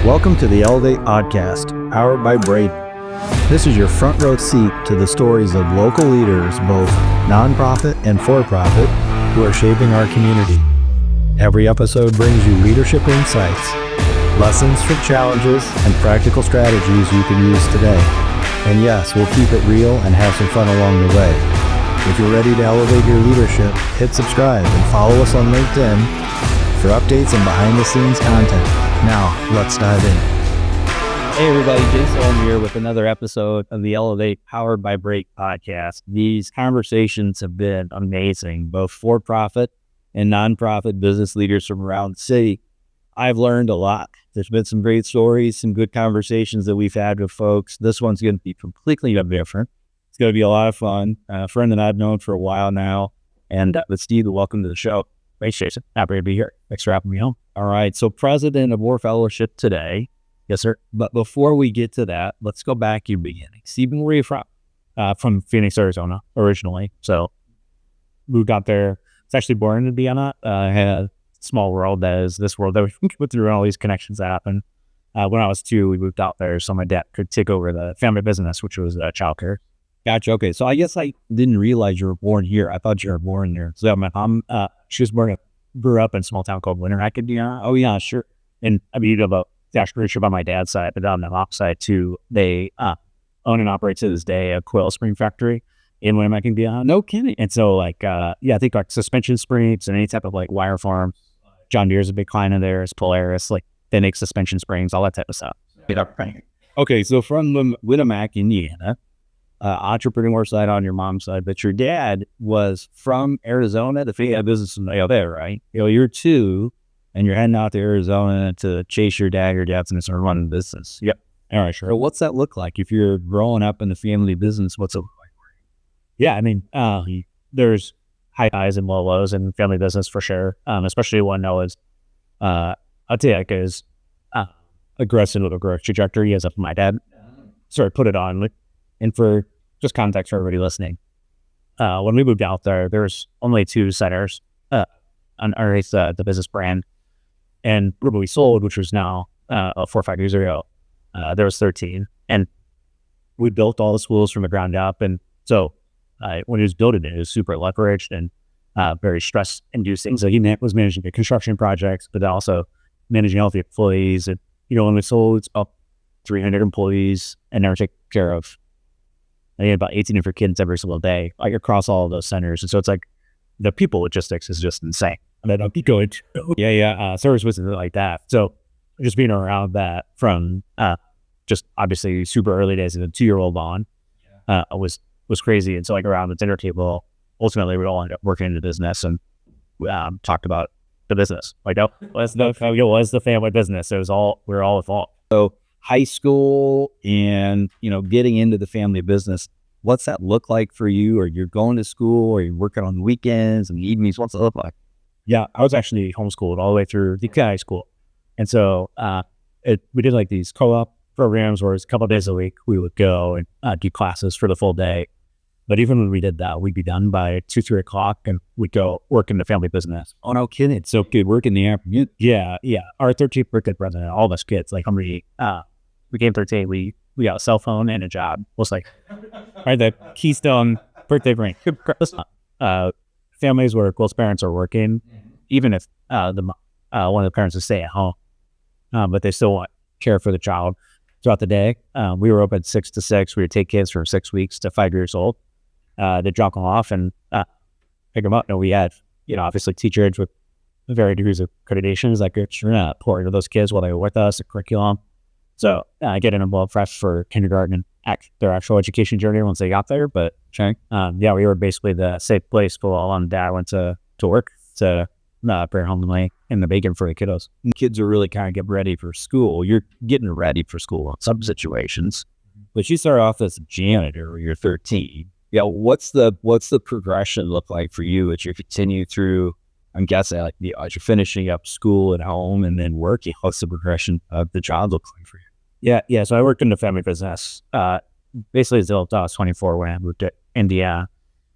Welcome to the Elevate Podcast, powered by Braden. This is your front row seat to the stories of local leaders, both nonprofit and for-profit, who are shaping our community. Every episode brings you leadership insights, lessons from challenges, and practical strategies you can use today. And yes, we'll keep it real and have some fun along the way. If you're ready to elevate your leadership, hit subscribe and follow us on LinkedIn for updates and behind-the-scenes content. Now, let's dive in. Hey everybody, Jason here with another episode of the Elevate Powered by Braden podcast. These conversations have been amazing, both for-profit and nonprofit business leaders from around the city. I've learned a lot. There's been some great stories, some good conversations that we've had with folks. This one's going to be completely different. It's going to be a lot of fun. A friend that I've known for a while now. And with Steve, welcome to the show. Thanks, Jason. Happy to be here. Thanks for having me on. All right. So President of Orr Fellowship today. Yes, sir. But before we get to that, let's go back to the beginning. Steven, where are you from? From Phoenix, Arizona, originally. So moved out there. It's actually born in Indiana. Had a small world that is this world that we went through, and all these connections that happened. When I was 2, we moved out there so my dad could take over the family business, which was childcare. Gotcha. Okay. So I guess I didn't realize you were born here. I thought you were born there. So my mom, she was grew up in a small town called Winter, Indiana. Oh yeah, sure. And I mean, about the entrepreneurship on my dad's side, but on the mom's side too, they own and operate to this day a coil spring factory in Winter, Indiana. No kidding. And so I think like suspension springs and any type of like wire farm. John Deere's a big client of theirs, Polaris, like they make suspension springs, all that type of stuff. Okay, so from Winter, Indiana. Entrepreneur side on your mom's side, but your dad was from Arizona. The family business there, right? You're 2 and you're heading out to Arizona to chase your dad. Your dad's going to start running the business. Yep. All right, sure. What's that look like if you're growing up in the family business? What's it look like for you? Yeah, I mean, there's high highs and low lows in family business for sure. Especially one that was, I'll tell you, like is aggressive little growth trajectory as if my dad sort of put it on. And for just context for everybody listening, when we moved out there, there's only 2 centers underneath the business brand. And when we sold, which was now 4 or 5 years ago, there was 13. And we built all the schools from the ground up. And so when he was building it, it was super leveraged and very stress-inducing. So he was managing the construction projects, but also managing all the employees. And, when we sold, it's about 300 employees, and they were taken care of. I had about 18 different kids every single day, like across all of those centers. And so it's like the people logistics is just insane. And then I'll keep going. Service wasn't like that. So just being around that from just obviously super early days as a 2-year-old on was crazy. And so like around the dinner table, ultimately we all ended up working in the business and talked about the business. Like, was the family business. It was we're all involved. So high school and, getting into the family business, what's that look like for you? Or you're going to school or you're working on weekends and evenings? What's it look like? Yeah, I was actually homeschooled all the way through the high school. And so we did like these co-op programs where it's a couple of days a week we would go and do classes for the full day. But even when we did that, we'd be done by 2-3 o'clock and we'd go work in the family business. Oh, no kidding. So good work in the afternoon. Yeah. Our 13th birthday present, all of us kids, like how many, we came 13, we got a cell phone and a job. It was like, right, the Keystone birthday ring. Families where both parents are working, even if one of the parents would stay at home, but they still want care for the child throughout the day. We were open 6 to 6. We would take kids from 6 weeks to 5 years old. They drop them off and pick them up. And we had, obviously teachers with varying degrees of accreditations that could pour into those kids while they were with us, the curriculum. So getting involved fresh for kindergarten and their actual education journey once they got there. But we were basically the safe place for all and dad went to work to prepare home and the bacon for the kiddos. Kids are really kind of getting ready for school. You're getting ready for school in some situations, but you start off as a janitor when you're 13. Yeah, what's the progression look like for you as you continue through? I'm guessing as you're finishing up school at home and then working. What's the progression of the job look like for you? Yeah. So I worked in the family business basically until I was 24 when I moved to Indiana.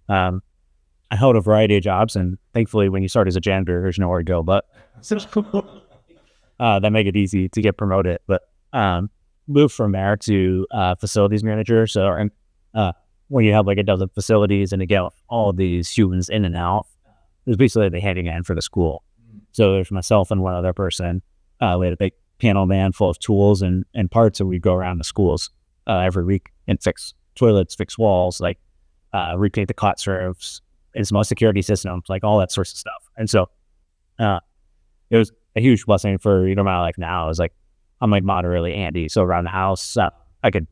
I held a variety of jobs, and thankfully, when you start as a janitor, there's nowhere to go. But that make it easy to get promoted. But moved from there to facilities manager. So when you have like a dozen facilities and to get all of these humans in and out, it was basically the handing hand for the school. So there's myself and one other person. We had a big panel van full of tools and parts, and we'd go around the schools every week and fix toilets, fix walls, like repaint the cot serves, install security systems, like all that sorts of stuff. And so it was a huge blessing for my life now. Is like I'm like moderately handy, so around the house I could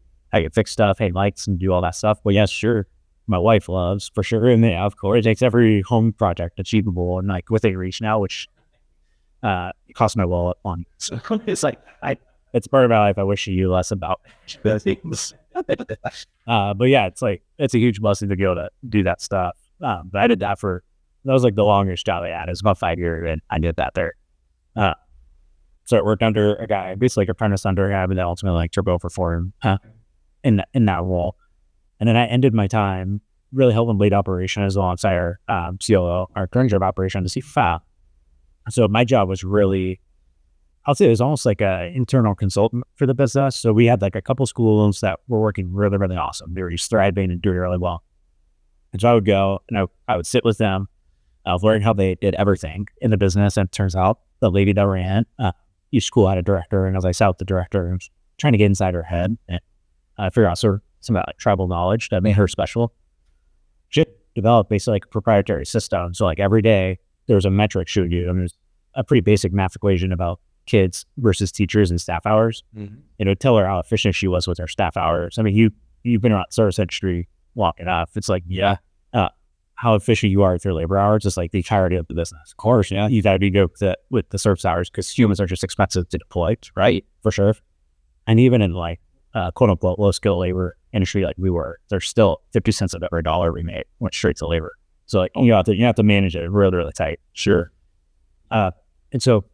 fix stuff, hang lights, and do all that stuff. Well, yes, sure, my wife loves for sure, and yeah, of course, it takes every home project achievable and like within reach now, which it costs my wallet money. So it's like it's part of my life I wish you knew less about things. But yeah, it's a huge blessing to be able to do that stuff. But I did that was like the longest job I had. It was about 5 years, and I did that there. So I worked under a guy, basically like apprentice under a guy, but then ultimately like took over for him in that role. And then I ended my time really helping lead operations alongside our COO, our director of operations, the CFO. So my job was really, I'll say it was almost like an internal consultant for the business. So we had like a couple schools that were working really, really awesome. They were just thriving and doing really well. And so I would go and I would sit with them, learn how they did everything in the business. And it turns out the lady that ran each school had a director. And as I sat with the director, I was trying to get inside her head and figure out sort of some like tribal knowledge that made her special. She developed basically like a proprietary system. So like every day there was a metric showing you, and there's a pretty basic math equation about kids versus teachers and staff hours. Mm-hmm. It would tell her how efficient she was with her staff hours. I mean, you've been around service industry long enough. It's like, how efficient you are with your labor hours is like the entirety of the business. Of course, yeah, you've got to be good with the service hours because humans are just expensive to deploy, right? For sure. And even in like quote unquote low skill labor industry like we were, there's still 50 cents of every dollar we made went straight to labor. So like you have to manage it really, really tight. Sure. And so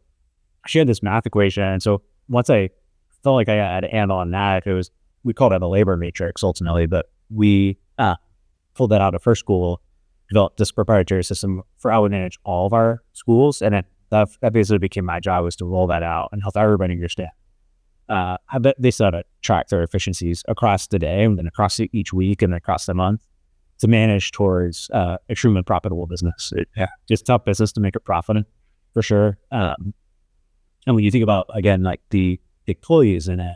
she had this math equation. And so once I felt like I had a handle on that, we called it a labor matrix ultimately, but we pulled that out of her school, developed this proprietary system for how we manage all of our schools. And then that basically became my job, was to roll that out and help everybody understand. They set to track their efficiencies across the day and then across each week and across the month to manage towards extremely profitable business. Just tough business to make it profitable for sure. And when you think about, again, like the employees in it,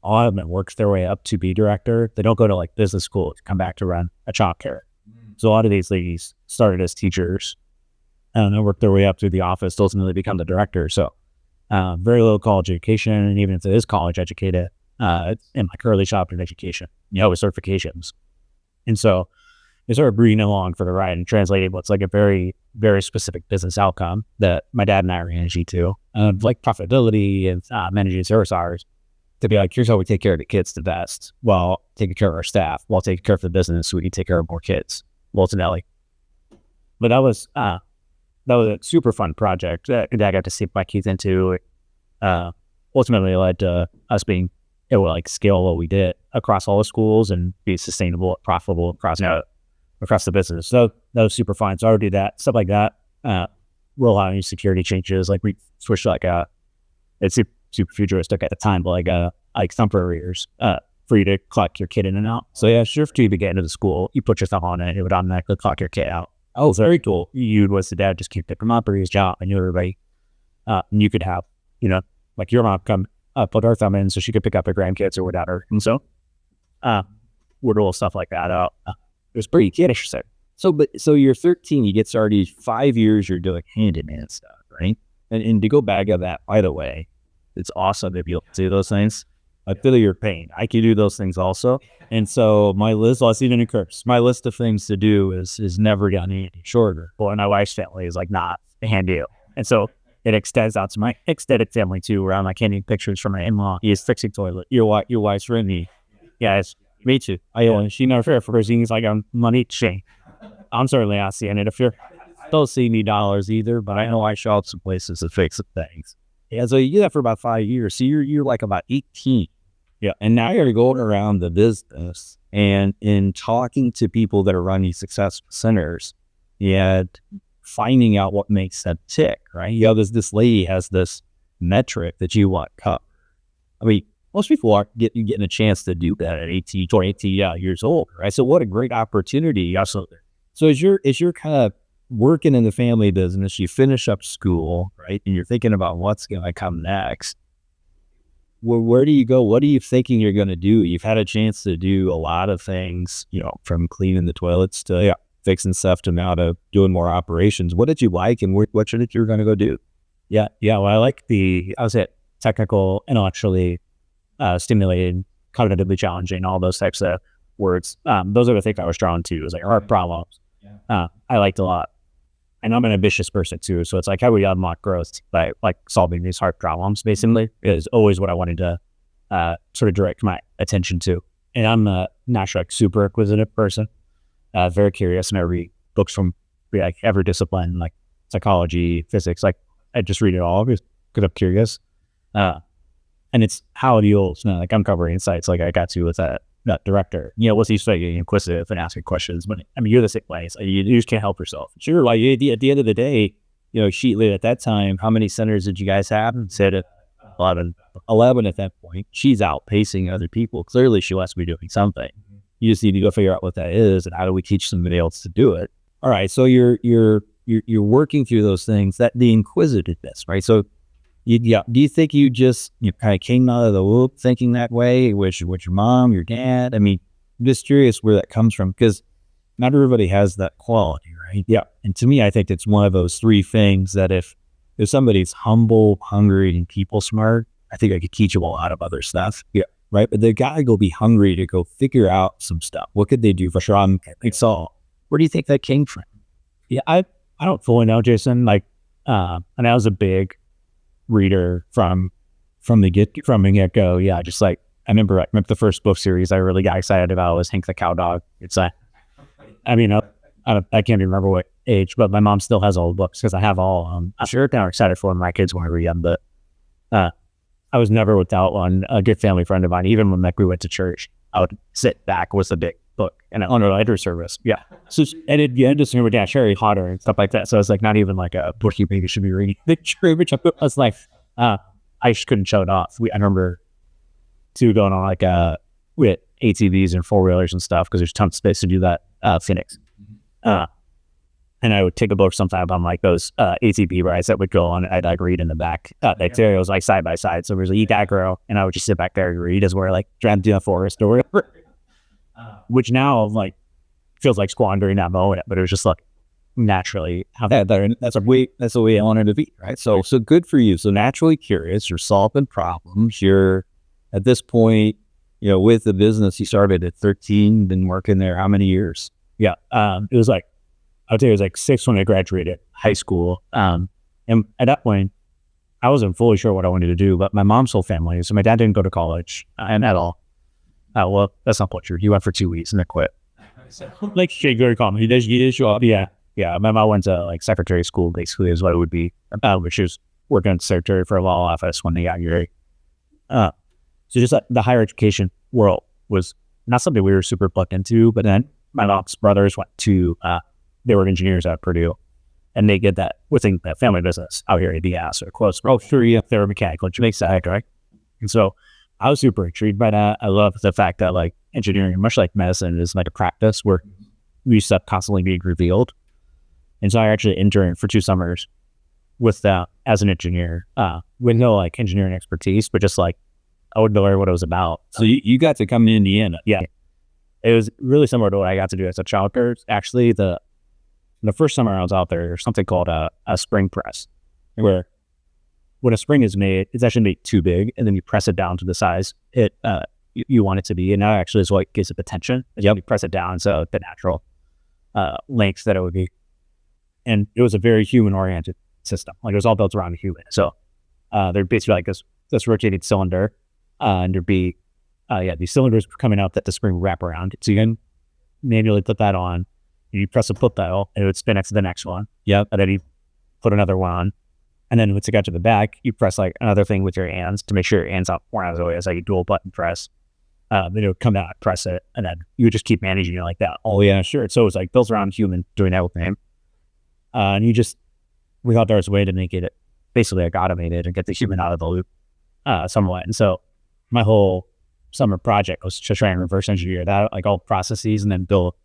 a lot of them work their way up to be director. They don't go to like business school to come back to run a childcare. So a lot of these ladies started as teachers and then worked their way up through the office to ultimately become the director. So very low college education, and even if it is college educated, in like early childhood education, with certifications. And so they started bringing along for the ride and translating what's like a very, very specific business outcome that my dad and I are managing to, like profitability and managing service hours, to be like, here's how we take care of the kids the best while taking care of our staff, while taking care of the business so we can take care of more kids, ultimately. But that was a super fun project that I got to sink my teeth into. Ultimately led to us being able to like scale what we did across all the schools and be sustainable, profitable across the business. So that was super fun. So I would do that, stuff like that. Roll out any security changes. Like we switched like it's super futuristic at the time, but like thumper ears for you to clock your kid in and out. So yeah, sure, after you get into the school, you put your thumb on it, it would automatically clock your kid out. Oh, very cool. You'd was the dad just keep picking him up or his job. I knew everybody. And you could have, like your mom come put her thumb in so she could pick up her grandkids or whatever. And so would roll stuff like that out. It was pretty kiddish. So you're 13, you get started, 5 years you're doing handyman stuff, right? And to go back at that, by the way, it's awesome to be able to do those things. I feel your pain. I can do those things also. And so my list, I'll see it in a curse. My list of things to do is never gotten any shorter. Well, and my wife's family is like not a hand deal. And so it extends out to my extended family too, where I'm like handing pictures from my in-law. He is fixing toilet. Your wife's with me. Yeah, it's me too. She never fair for things like I'm money chain. I'm certainly not seeing it. If you're don't see any dollars either, but I know I show up some places to fix some things. Yeah, so you do that for about 5 years. So you're like about 18. Yeah. And now you're going around the business and in talking to people that are running successful centers and finding out what makes them tick, right? This lady has this metric that you want cut. I mean, most people aren't getting a chance to do that at 18, 20 years old, right? So what a great opportunity. Also, so as you're kind of working in the family business, you finish up school, right? And you're thinking about what's going to come next. Where do you go? What are you thinking you're going to do? You've had a chance to do a lot of things, from cleaning the toilets to fixing stuff to now to doing more operations. What did you like, and what should you going to go do? Yeah. Well, I was at technical, intellectually stimulated, cognitively challenging, all those types of words. Those are the things I was drawn to. It was like hard problems. I liked a lot. And I'm an ambitious person too. So it's like, how do we unlock growth by like solving these hard problems, basically, is always what I wanted to sort of direct my attention to. And I'm a naturally super acquisitive person, very curious, and I read books from like every discipline, like psychology, physics. Like I just read it all because I'm curious. And it's how it yields. Like uncovering insights like I got to with that director. What's he saying? Inquisitive and asking questions. But I mean, you're the same way. So you just can't help yourself. Sure, like at the end of the day, sheet lead at that time, how many centers did you guys have? And said 11 at that point. She's outpacing other people. Clearly, she wants to be doing something. You just need to go figure out what that is and how do we teach somebody else to do it. All right, so you're working through those things, that the inquisitiveness, right? So do you think you just kind of came out of the womb thinking that way with your mom, your dad? I mean, I'm just curious where that comes from, because not everybody has that quality, right? Yeah. And to me, I think it's one of those three things that if somebody's humble, hungry, and people smart, I think I could teach them a lot of other stuff. Yeah. Right. But they got to go be hungry to go figure out some stuff. What could they do for sure? So where do you think that came from? Yeah, I don't fully know, Jason. Like, and I was a big reader from the get-go. Yeah, just like I remember the first book series I really got excited about was Hank the Cow Dog. It's I can't even remember what age, but my mom still has all the books because I have all. I'm sure now excited for when my kids want to read them, but I was never without one. A good family friend of mine, even when we went to church, I would sit back with a big book and on a later service. Yeah. So and it just remember Harry Potter and stuff like that. So it's like not even like a book you maybe should be reading. I was like, I just couldn't show it off. I remember too going on like with ATVs and 4-wheelers and stuff because there's tons of space to do that. Phoenix. And I would take a book sometime on like those ATV rides that would go on. I'd like read in the back. Like there it was like side by side. So there was a e-aggro and I would just sit back there and read as we're like driving through the forest or whatever. Which now like feels like squandering that moment, but it was just like naturally how that's the way I wanted to be, right? So good for you. So naturally curious, you're solving problems. You're at this point, with the business you started at 13, been working there how many years? Yeah. It was like, I would say it was like 6 when I graduated high school. And at that point I wasn't fully sure what I wanted to do, but my mom's whole family, so my dad didn't go to college and at all. Well, that's not quite true. He went for 2 weeks and then quit. Like, okay, very common. He did show up. Yeah. My mom went to like secretary school, basically, is what it would be. But she was working at secretary for a law office when they got married. So just the higher education world was not something we were super plugged into. But then my mom's brothers went to, they were engineers at Purdue, and they did that within that family business out here at the ass or close. Oh, sure, yeah, they were mechanical, which makes sense, right? And so I was super intrigued by that. I love the fact that like engineering, much like medicine, is like a practice where we stuff constantly being revealed. And so I actually interned for 2 summers with that as an engineer, with no like engineering expertise, but just like I would learn what it was about. So you got to come to Indiana. Yeah. It was really similar to what I got to do as a child care. Actually, the first summer I was out there, there's something called a spring press, where when a spring is made, it's actually made too big, and then you press it down to the size you want it to be, and that actually is what gives it the tension. You press it down so the natural length that it would be. And it was a very human-oriented system. Like it was all built around a human. So there'd basically like this rotating cylinder, and there'd be these cylinders coming out that the spring would wrap around. So you can manually put that on. You press a foot dial, and it would spin next to the next one. Yep. And then you put another one on. And then once it got to the back, you press like another thing with your hands to make sure your hands weren't out of the way. It's like a dual button press. Then it would come out, press it, and then you would just keep managing it like that. Oh yeah, sure. So it was like built around human doing that with him. And we thought there was a way to make it basically like automated and get the human out of the loop somewhat. And so my whole summer project was to try and reverse engineer that, like all processes, and then build.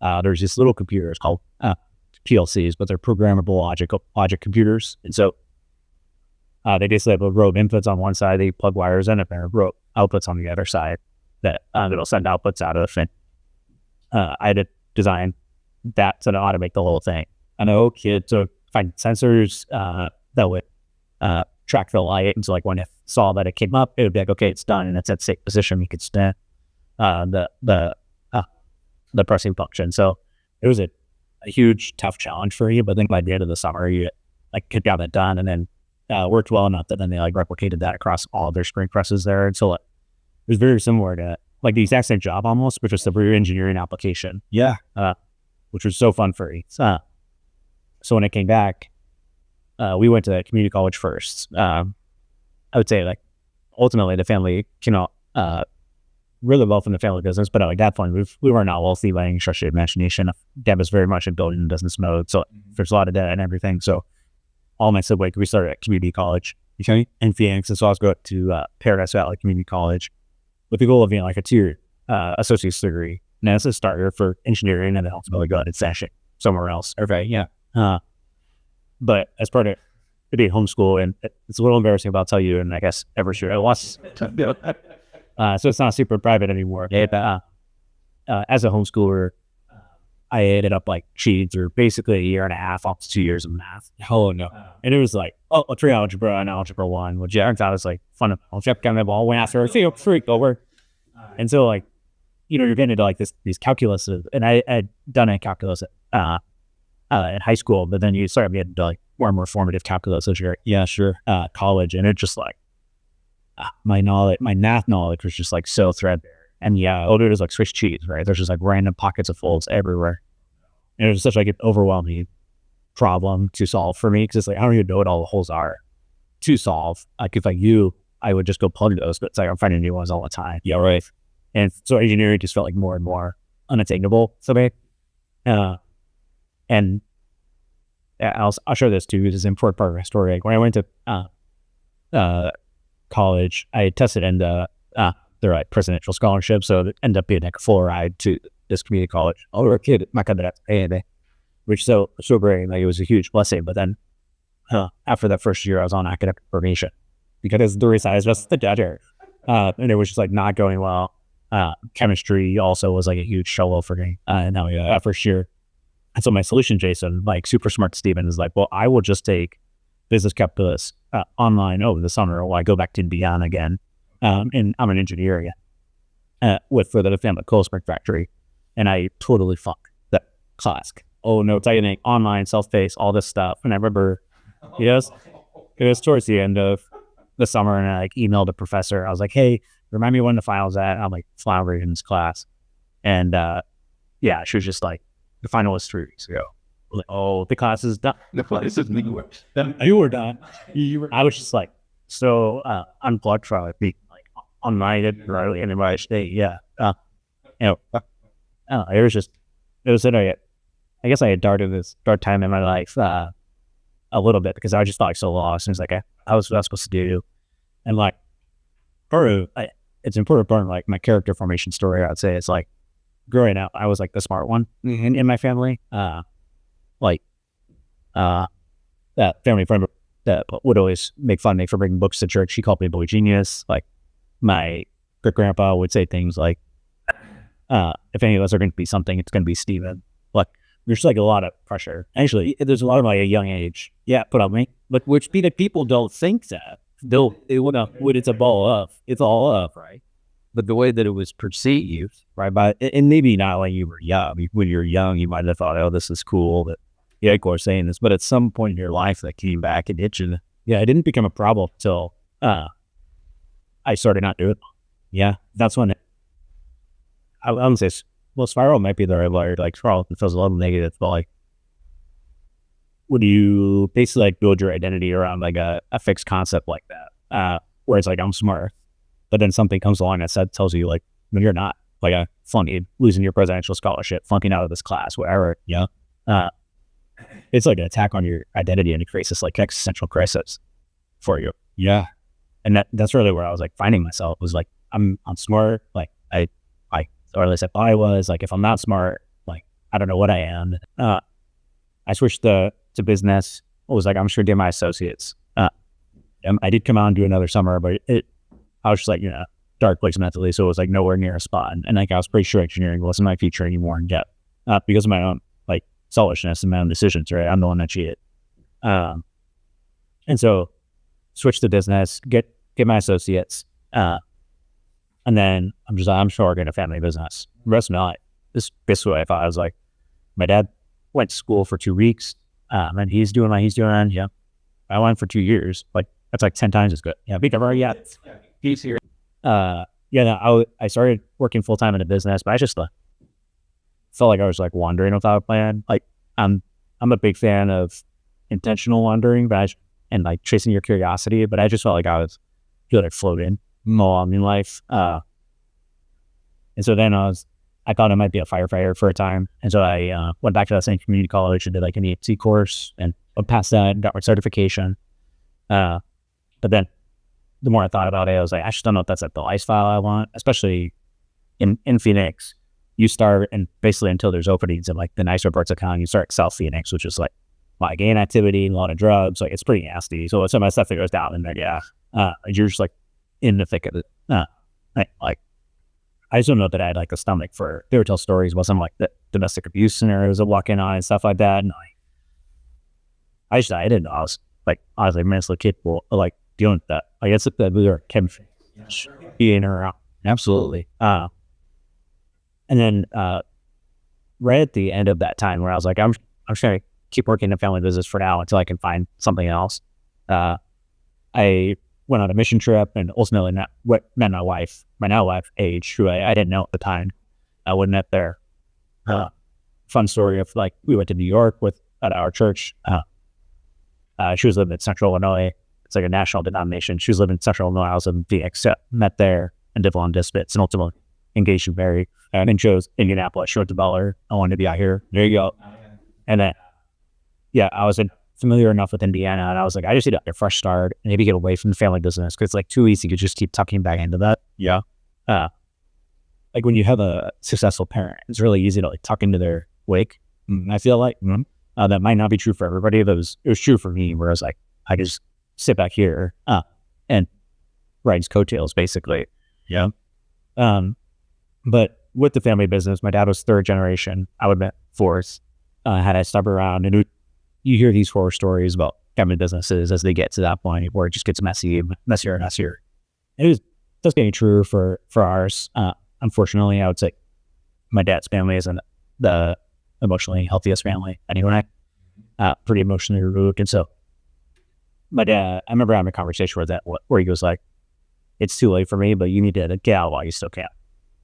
There's these little computers called PLCs, but they're programmable logic computers. And so they basically have a row of inputs on one side, they plug wires in, and a row of outputs on the other side that it'll send outputs out of. And I had to design that to automate the whole thing. I know kids to find sensors that would track the light. And so like when it saw that it came up, it would be like, okay, it's done, and it's at safe position. We could stand the pressing function. So it was a huge, tough challenge for you. But I think by the end of the summer, you like got that done, and then worked well enough that then they like replicated that across all of their spring presses there. And so it was very similar to like the exact same job almost, which was the re-engineering application. Yeah. Which was so fun for you. So when I came back, we went to community college first. I would say like ultimately the family, really well from the family business, but at like that point we were not wealthy by any stretch of the imagination. Dad was very much in building business mode, so there's a lot of debt and everything. So all my siblings, we started at community college in Phoenix, and so I was going to Paradise Valley Community College with the goal of being like a tier associate's degree. And as a starter for engineering, and then ultimately go to session somewhere else. Okay, yeah. But as part of being homeschool, and it's a little embarrassing, but I'll tell you, and I guess every year it was. So it's not super private anymore. As a homeschooler, I ended up like cheating through basically a year and a half, almost 2 years of math. Oh no! And it was like, tree algebra and algebra 1, which I thought was like fundamental. Jeff kind of all went after freak over. And so like, you're getting into like these calculus, and I had done a calculus in high school, but then you start getting into like more and more formative calculus as you're college, and it just like my math knowledge was just like so threadbare. And all it is like Swiss cheese, right? There's just like random pockets of folds everywhere. And it was such like an overwhelming problem to solve for me, because it's like I don't even know what all the holes are to solve. Like if I would just go plug those, but it's like I'm finding new ones all the time. Yeah, right. And so engineering just felt like more and more unattainable for me. And I'll share this too. This is an important part of my story. Like when I went to college, I tested into their like presidential scholarship, so it ended up being like a full ride to this community college. Oh, we're a kid, my cousin at A&A, which so great. Like it was a huge blessing. But then after that first year, I was on academic probation because the reason I was just the judge, and it was just like not going well. Chemistry also was like a huge struggle for me. And now that first year, and so my solution, Jason, like super smart Steven, is like, well, I will just take business calculus online over the summer while I go back to Indiana again. And I'm an engineer again for the family Cold Spring factory. And I totally fucked that class. Oh no, it's like online, self-paced, all this stuff. And I remember, it was towards the end of the summer, and I like emailed the professor. I was like, hey, remind me when the final's at. I'm like floundering in this class. And she was just like, the final was 3 weeks ago. Like, oh, the class is done. The class is done. You were done. I was just like so unplugged from it, being like online and early in my state. Yeah. It was I guess I had dark time in my life a little bit, because I just felt like so lost. And it's like, I was supposed to do. And like, it's important part of like my character formation story. I'd say it's like growing up, I was like the smart one in my family. That family friend that would always make fun of me for bringing books to church. She called me a boy genius. Like my great grandpa would say things like, if any of us are going to be something, it's going to be Steven. Like there's like a lot of pressure. Actually, there's a lot of like a young age. Yeah, put on me. But which people don't think that. When it's it's all up, right? But the way that it was perceived, right, and maybe not when you were young. When you're young, you might have thought, "Oh, this is cool." That of course, saying this, but at some point in your life, that came back and hit you. Yeah, it didn't become a problem until I started not doing it. Yeah, that's when I wouldn't say spiral might be the right word. Like spiral feels a little negative, but like when you basically like build your identity around like a fixed concept like that, where it's like I'm smart. But then something comes along that tells you like, no, you're not. Like flunking, losing your presidential scholarship, flunking out of this class, whatever. Yeah. it's like an attack on your identity, and it creates this like existential crisis for you. Yeah. And that's really where I was like finding myself, was like, I'm smart. Like or at least I thought I was. Like, if I'm not smart, like, I don't know what I am. I switched to business. I was like, I'm sure did my associates. I did come out and do another summer, but I was just like, dark place mentally. So it was like nowhere near a spot. And like, I was pretty sure engineering wasn't my future anymore. And because of my own like selfishness and my own decisions, right? I'm the one that cheated. And so switch to business, get my associates. And then I'm sure I'll get a family business. The rest of my life, this is basically what I thought. I was like, my dad went to school for 2 weeks, and he's doing what he's doing. Yeah. I went for 2 years. Like, that's like 10 times as good. Yeah. He's here. I started working full time in a business, but I just felt like I was like wandering without a plan. Like, I'm a big fan of intentional wandering, and like chasing your curiosity, but I just felt like I was floating along in life. And so then I thought I might be a firefighter for a time. And so I went back to that same community college and did like an EMC course, and went past that and got my certification. But then the more I thought about it, I was like, I just don't know if that's like the lifestyle I want, especially in Phoenix. You start, and basically until there's openings in like the nicer parts of town, you start South Phoenix, which is like a lot of gang activity, a lot of drugs. Like, it's pretty nasty. So some of my stuff that goes down in there, you're just like in the thick of it. I just don't know that I had like a stomach for, they would tell stories, wasn't like the domestic abuse scenarios of walking on and stuff like that. And I didn't know I was like mentally capable of like dealing with that. I guess that we were chemistry being around. Absolutely. And then right at the end of that time where I was like, I'm just going to keep working in family business for now until I can find something else. I went on a mission trip, and ultimately met my now wife, Age, who I didn't know at the time. I wouldn't met there. Fun story of like, we went to New York at our church. She was living in Central Illinois. It's like a national denomination. She was living in Central Illinois. I was in Phoenix, met there and did long distance, and ultimately engaged and married. And then chose Indianapolis. She went to Butler. I wanted to be out here. There you go. And then, I was familiar enough with Indiana, and I was like, I just need a fresh start and maybe get away from the family business, because it's like too easy to just keep tucking back into that. Yeah. Like when you have a successful parent, it's really easy to like tuck into their wake. I feel like that might not be true for everybody, but it was true for me, where I was like, I just sit back here and ride his coattails, basically. Yeah. But with the family business, my dad was third generation. I would bet fourth. Had I stuck around, and you hear these horror stories about family businesses as they get to that point where it just gets messier and messier. It does getting true for ours. Unfortunately, I would say my dad's family isn't the emotionally healthiest family anyway. Pretty emotionally removed. And so my dad, I remember having a conversation with that where he goes like, it's too late for me, but you need to get out while you still can.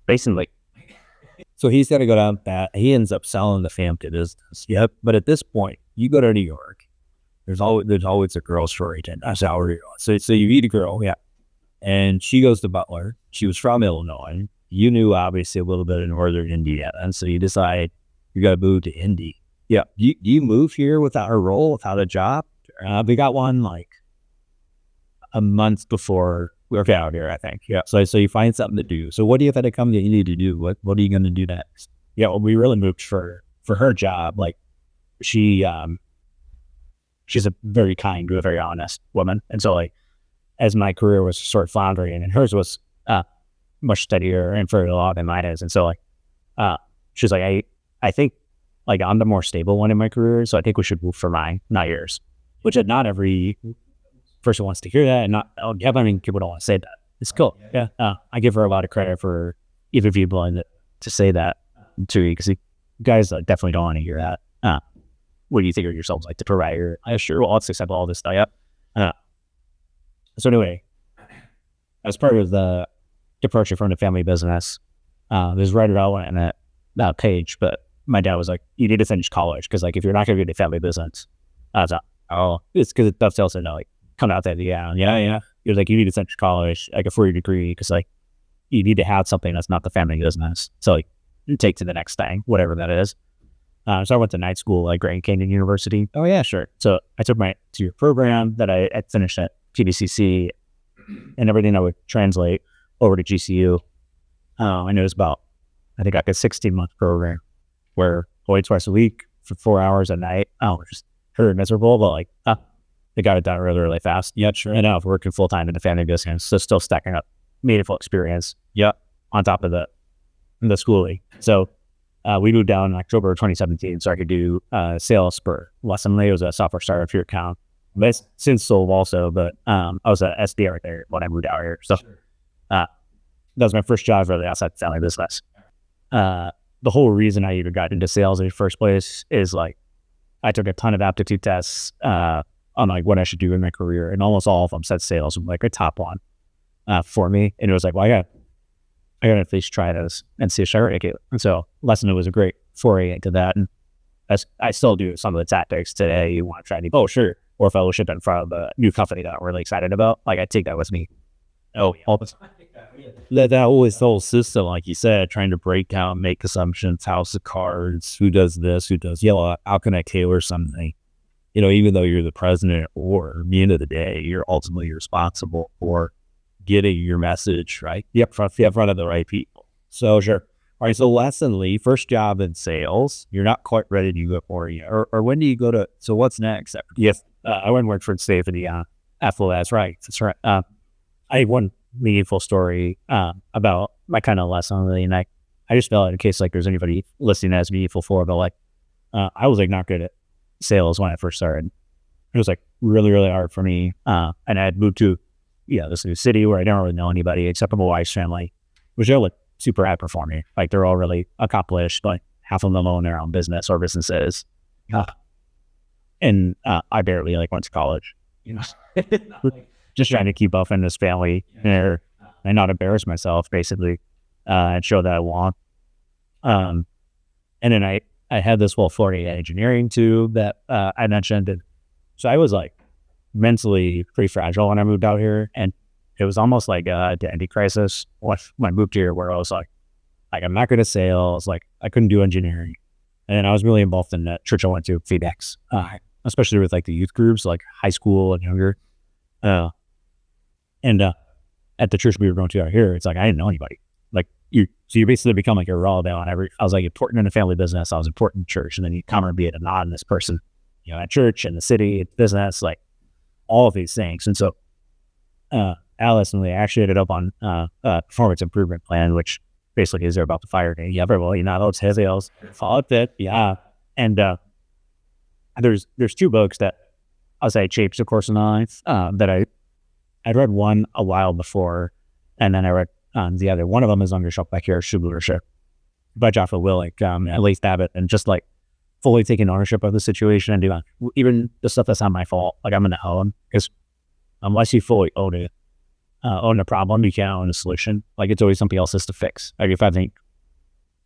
Basically. So he's got to go down that. He ends up selling the family business. Yep. But at this point, you go to New York, there's always a girl story. That's how we're going. So you meet a girl, and she goes to Butler. She was from Illinois. You knew obviously a little bit of northern Indiana, and so you decide you got to move to Indy. Yeah. You move here without a role, without a job. We got one like a month before we were out here, I think. Yeah. So you find something to do. So what do you have to come to Indy to do? What are you going to do next? Yeah. Well, we really moved for her job. Like she's a very kind, very honest woman. And so like, as my career was sort of floundering, and hers was much steadier and further along than mine is. And so like, she's like, I think like I'm the more stable one in my career. So I think we should move for mine, not yours, which not every person wants to hear that. And I mean, people don't want to say that. It's cool. Yeah. I give her a lot of credit for even being willing to say that to me, because guys definitely don't want to hear that. What do you think of yourselves like the provider? Sure. Well, let's accept all this stuff. Yep. So anyway, as part of the departure from the family business, there's right around in that page, but my dad was like, you need to finish college, because like if you're not going to be in the family business, I was like, it's because it dovetails in like come out there. Yeah. He was like, you need to finish college, like a 4-year degree, because like you need to have something that's not the family business. So like you take to the next thing, whatever that is. So I went to night school at Grand Canyon University. Oh yeah, sure. So I took my 2-year program that I had finished at PBCC, and everything I would translate over to GCU. And it was about, I think, like a 16-month program where going twice a week for 4 hours a night. Just very miserable, but like, they got it done really, really fast. Yeah, sure. And now if working full time in the family business, so still stacking up meaningful experience. Yeah. On top of the schooling. So we moved down in October of 2017, so I could do sales for Lessonly. It was a software startup here in town. But it's since sold also, but I was an SDR there when I moved out here. So that was my first job really outside the family business. The whole reason I even got into sales in the first place is like I took a ton of aptitude tests on like what I should do in my career, and almost all of them said sales was like a top one for me. And it was like, well, I got to at least try this and see if I rank it. And so Lessonly was a great foray into that. And I still do some of the tactics today. You want to try to, Orr Fellowship in front of a new company that I'm really excited about. Like I take that with me. Oh, all the time. That always whole system, like you said, trying to break down, make assumptions, house of cards, who does this, who does, how can I tailor something? Even though you're the president, or at the end of the day, you're ultimately responsible for getting your message right in front of the right people. So sure. All right. So Lessonly, first job in sales, you're not quite ready to go for it, or when do you go to? So what's next? Yes, I went and worked for Steven Emch. That's right. I had one meaningful story about my kind of Lessonly, and I just felt in case like there's anybody listening that's meaningful for, but like I was like not good at sales when I first started. It was like really, really hard for me, and I had moved to this new city where I don't really know anybody except for my wife's family, which are like super high performing. Like they're all really accomplished, but half of them own their own business or businesses. And I barely like went to college, just trying to keep up in this family and not embarrass myself basically, and show that I want. And then I had this whole 40 engineering too that I mentioned. And so I was like mentally pretty fragile when I moved out here, and it was almost like a identity crisis when I moved here, where I was like I'm not good at sales, like I couldn't do engineering. And then I was really involved in that church I went to, FeedX, especially with like the youth groups, like high school and younger. And at the church we were going to out here, it's like I didn't know anybody. Like you basically become like irrelevant on every. I was like important in the family business, I was important in church, and then you come and be an anonymous person, at church, in the city, business, like all of these things. And so Alice and Lee actually ended up on a performance improvement plan, which basically is they're about to fire me. Yeah, well, those sales, follow it. Yeah. And there's 2 books that I'll say shaped the course of my life that I'd read one a while before, and then I read the other. One of them is Mentorship by Jocko Willink, at least Babbitt, and just like fully taking ownership of the situation and doing even the stuff that's not my fault. Like I'm going to own, because unless you fully own it, own the problem, you can't own the solution. Like it's always somebody else's to fix. Like if I think,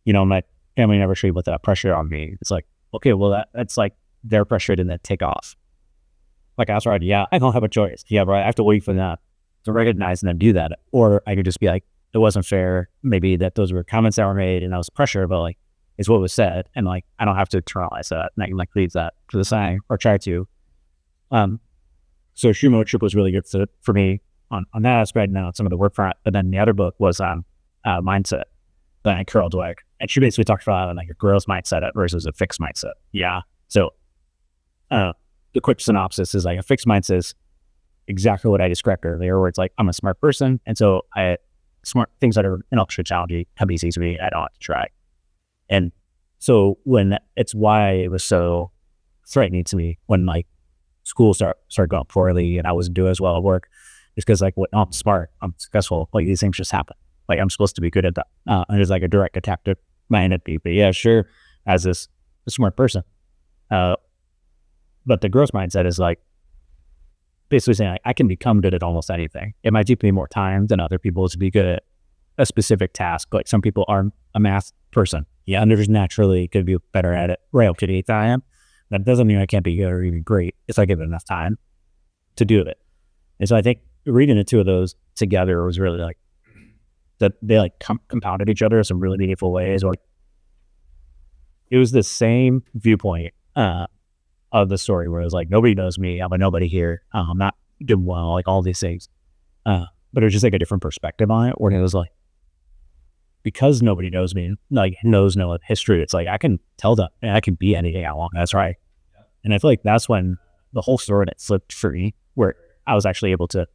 my family never showed with that pressure on me, it's like, okay, well that's like their pressure didn't take off. Like I was right, I don't have a choice. Yeah, but I have to wait for that to recognize and then do that. Or I could just be like, it wasn't fair. Maybe that those were comments that were made and that was pressure, but like it's what was said. And like, I don't have to internalize that. And I can like leave that to the side or try to. So Mentorship was really good for me on that aspect. Now some of the work front, but then the other book was Mindset by Carol Dweck. And she basically talked about like a growth mindset versus a fixed mindset. Yeah. So the quick synopsis is like a fixed mindset is exactly what I described earlier, where it's like, I'm a smart person. And so smart things that are intellectually challenging come easy to me. I don't have to try. And so it's why it was so threatening to me when like school started going poorly and I wasn't doing as well at work, is because like, I'm smart, I'm successful. Like these things just happen. Like I'm supposed to be good at that. And it's like a direct attack to my identity. But yeah, sure, as a smart person. But the growth mindset is like basically saying like, I can become good at almost anything. It might take me more time than other people to be good at a specific task. Like some people aren't a math person. Yeah, and they're just naturally could be better at it right up to the 8th I am. That doesn't mean I can't be good or even great if I give it enough time to do it. And so I think reading the 2 of those together was really like that they like compounded each other in some really meaningful ways. Or it was the same viewpoint of the story where it was like, nobody knows me. I'm a nobody here. I'm not doing well, like all these things. But it was just like a different perspective on it, where it was like, because nobody knows me, like knows no history, it's like I can tell them and I can be anything I want. That's right. And I feel like that's when the whole story that flipped for me, where I was actually able to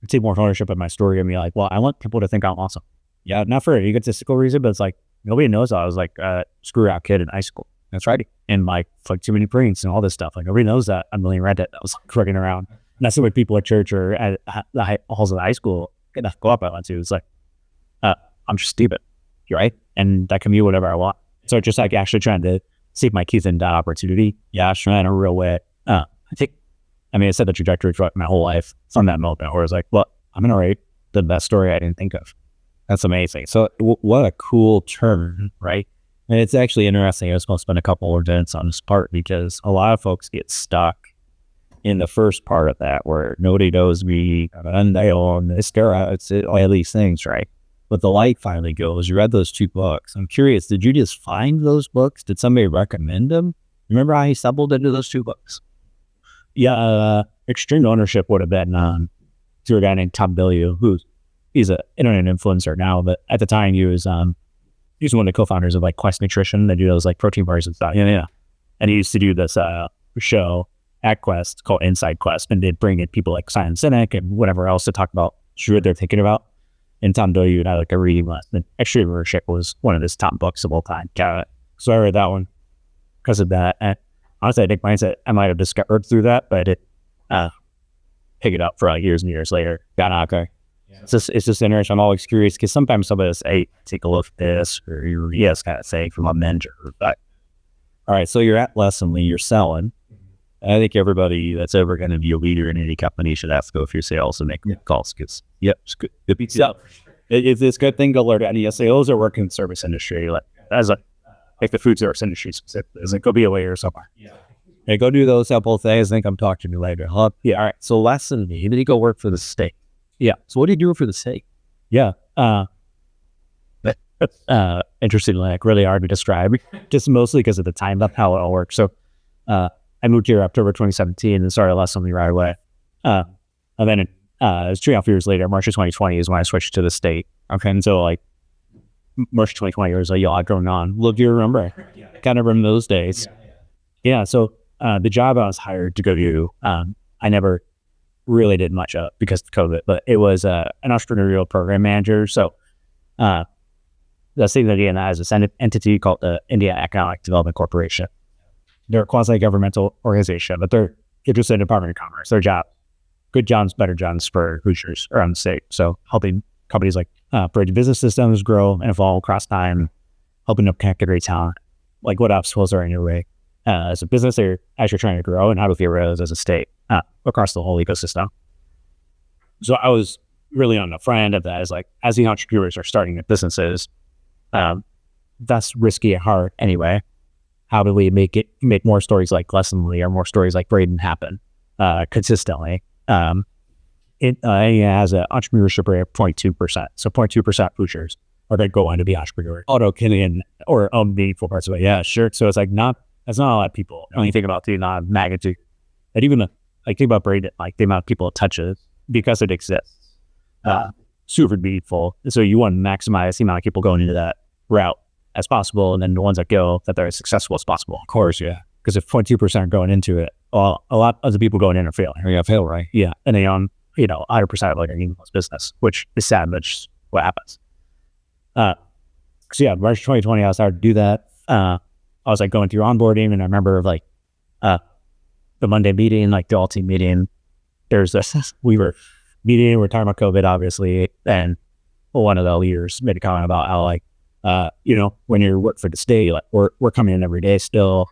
take more ownership of my story and be like, well, I want people to think I'm awesome. Yeah, not for an egotistical reason, but it's like nobody knows I was like a screw out kid in high school. That's right. And like too many pranks and all this stuff. Like nobody knows that I'm really Reddit. I was like running around. And that's the way people at church or at the halls of the high school go up I went to. It's like, I'm just Steven. You're right. And I can be whatever I want. So it's just like actually trying to save my kids in that opportunity. Yeah, trying in a real way. I set the trajectory for my whole life from that moment where I was like, well, I'm going to write the best story I didn't think of. That's amazing. So what a cool turn, right? And it's actually interesting. I was supposed to spend a couple of minutes on this part because a lot of folks get stuck in the first part of that where nobody knows me, and they own this, it's all these things, right? But the light finally goes. You read those 2 books. I'm curious, did you just find those books? Did somebody recommend them? Remember how you stumbled into those 2 books? Yeah, Extreme Ownership would have been through a guy named Tom Bilyeu, he's an internet influencer now, but at the time he was one of the co-founders of like Quest Nutrition. They do those like protein bars and stuff. Yeah. And he used to do this show at Quest called Inside Quest, and they'd bring in people like Simon Sinek and whatever else to talk about what they're thinking about. And Tom Bilyeu had like a reading list. And Entrepreneurship was one of his top books of all time. So I read that one because of that. And honestly, I think mindset I might have discovered through that, but I didn't pick it up for like years and years later. Got out there. Yeah. It's just interesting. I'm always curious because sometimes somebody will say, hey, take a look at this, or yes, kind of say from a mentor. But all right, so you're at Lessonly, you're selling. I think everybody that's ever going to be a leader in any company should have to go through sales and make calls because, it's good. It's a good thing to learn any sales or work in the service industry. Like the food service industry specifically. It's like, go be a waiter somewhere. Yeah. Hey, go do those simple things. I think I'm talking to you later. Yeah, all right. So Lessonly, then you go work for the state. Yeah. So what do you do for the state? Yeah. Interestingly, like really hard to describe, just mostly because of the time of how it all works. So I moved here October 2017 and started Lessonly right away. And then it was 3.5 years later, March of 2020 is when I switched to the state. Okay. And so like March 2020, there was a lot going on. Look, do you remember? Yeah. Kind of remember those days. Yeah. So the job I was hired to go do, I never really did much of because of COVID, but it was an entrepreneurial program manager. So the state of Indiana has this entity called the Indiana Economic Development Corporation. They're a quasi-governmental organization, but they're interested in the Department of Commerce. Their job, good jobs, better jobs for Hoosiers around the state. So helping companies like Braden business systems grow and evolve across time, helping them connect to great talent. Like what obstacles are in your way as a business or as you're trying to grow, and how to figure those as a state across the whole ecosystem. So I was really on the front end of that as the entrepreneurs are starting their businesses, that's risky at heart anyway. How do we make more stories like Lessonly or more stories like Braden happen consistently? It has an entrepreneurship rate of 0.2%. So 0.2% Hoosiers are going to go on to be entrepreneurs. Auto-Canadian or own meaningful parts of it. Yeah, sure. So it's like that's not a lot of people. When you think about the magnitude, and even think about Braden, like the amount of people it touches because it exists, super meaningful. So you want to maximize the amount of people going into that route as possible, and then the ones that go, that they're as successful as possible. Of course, yeah. Because if 0.2% are going into it, well, a lot of the people going in are failing. You're gonna fail, right? Yeah, and they own 100% of like a meaningless business, which is sad, but just what happens. So yeah, March 2020, I started to do that. I was like going through onboarding, and I remember like the Monday meeting, like the all team meeting. There's this, we were meeting, we're talking about COVID, obviously, and one of the leaders made a comment about how like, when you work for the state, like we're coming in every day still.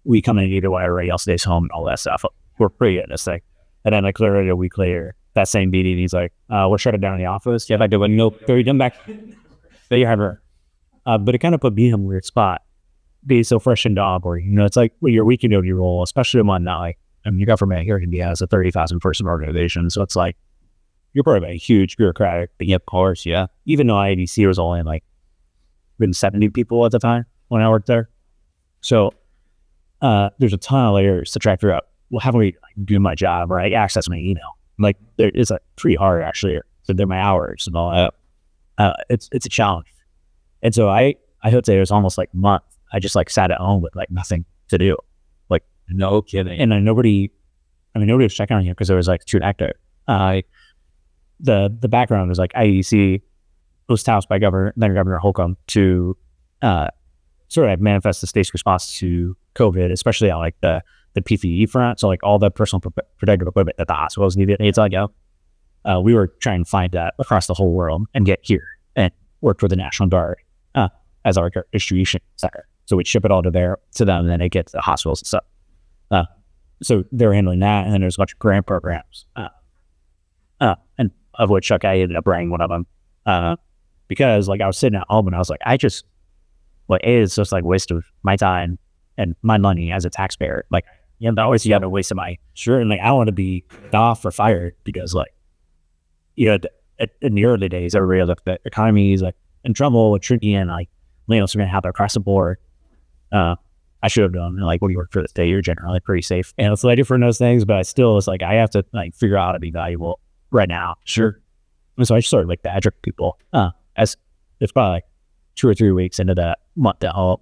We come in either way, everybody else stays home and all that stuff. We're pretty good at this thing. And then like literally a week later, that same meeting, he's like, we're shutting down the office. Yeah, I do, but nope, they're back. They have her. But it kind of put me in a weird spot, being so fresh into onboarding. It's like when you're week into your role, especially one that like, you got from here in India as a 30,000 person organization. So it's like, you're part of a huge bureaucratic thing, of course, yeah. Even though IADC was only like, been 70 people at the time, when I worked there. So there's a ton of layers to try to figure out, well, how do we do my job or access my email? Like it's pretty hard actually. So they're my hours and all that. It's a challenge. And so I would say it was almost like a month. I just sat at home with nothing to do. No kidding. And then nobody was checking on you because there was student active. The background was IEC was tasked by then Governor Holcomb to sort of manifest the state's response to COVID, especially on the PPE front. So all the personal protective equipment that the hospitals needed. We were trying to find that across the whole world and get here and worked with the National Guard as our distribution center. So we'd ship it all to them, and then it gets to the hospitals and stuff. So they were handling that, and then there's a bunch of grant programs, and of which I ended up running one of them because I was sitting at home and I was it's just waste of my time and my money as a taxpayer. Always you have a waste of my and I don't want to be off or fired because in the early days everybody looked at the economy is in trouble with tricky and layoffs are going to happen across the board. I should have done when you work for the state, you're generally pretty safe. And it's different those things, but I still was I have to figure out how to be valuable right now. Sure. And so I just started badger people. As it's probably 2 or 3 weeks into that month at home,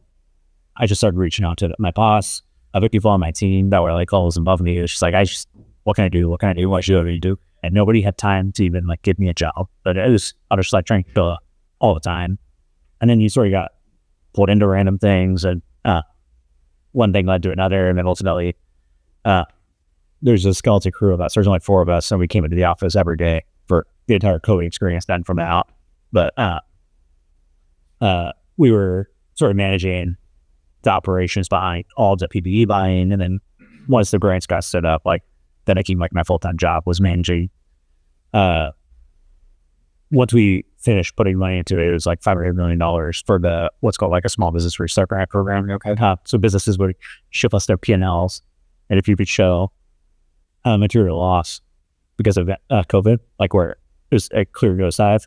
I just started reaching out to my boss, other people on my team that were levels above me. It was just what can I do? What can I do? What should I do? And nobody had time to even give me a job. But I was just trying to fill all the time. And then you sort of got pulled into random things and one thing led to another, and then ultimately, there's a skeleton crew of us. There's only 4 of us, and we came into the office every day for the entire COVID experience then from out. But we were sort of managing the operations behind all the PPE buying, and then once the grants got set up, then I came my full-time job was managing. Once we finished putting money into it, it was $500 million for the what's called a small business restart grant program. Okay, so businesses would ship us their P&Ls, and if you could show material loss because of COVID, where it was a clear go side,